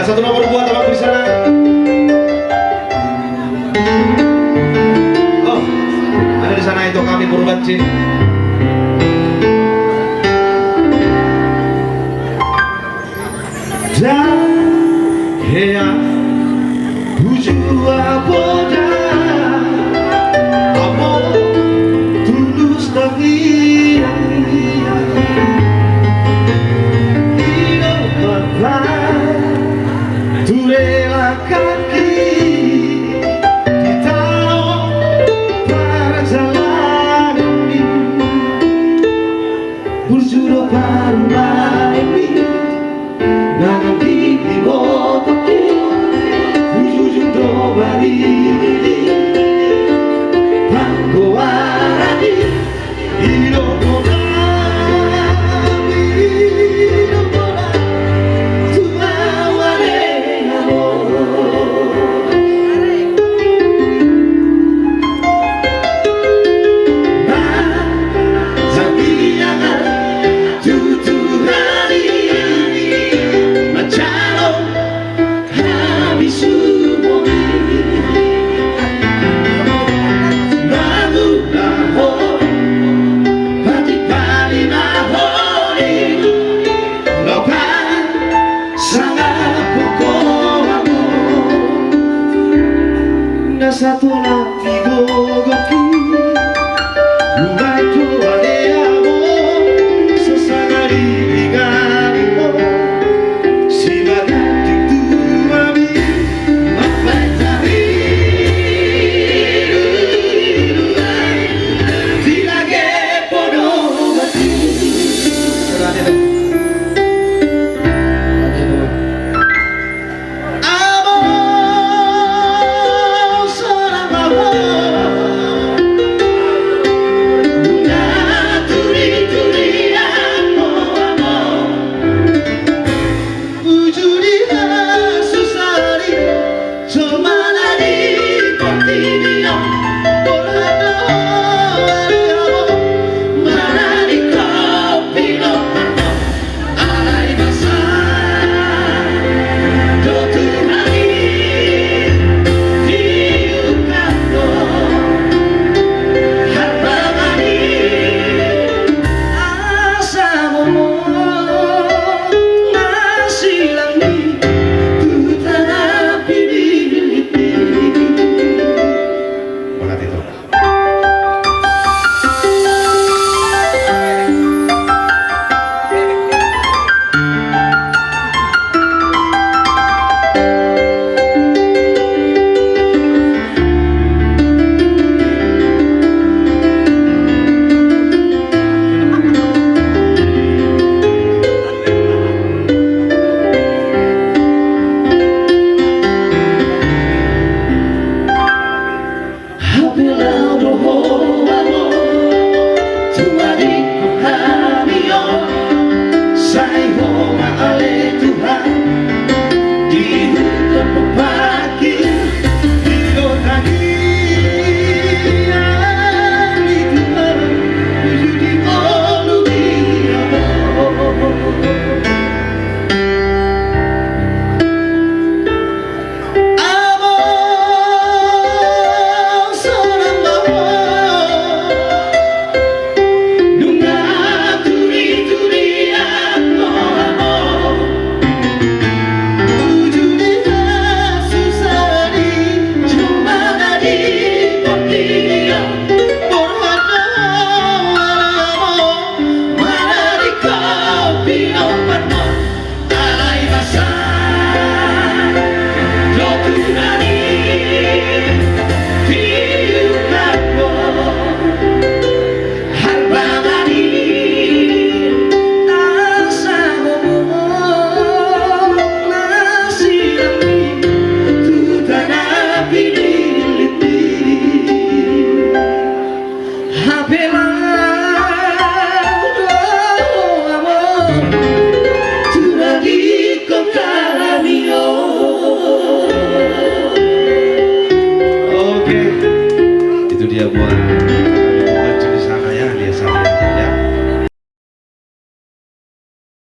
satu nomor buat abang di sana. Oh, ada di sana itu kami Purbanci. Dahea bujua boda, amor tulus tapi kaki ditaruh pada jalan ini, berjodoh baru ini, nanti di botok ujung dobari, panggoarani hidup. Satu lagi gogoki bukan tua deamo sesangari tinggalimo si baganti tuami mapatari tilage podobati. Sai ho ma ale Tuhan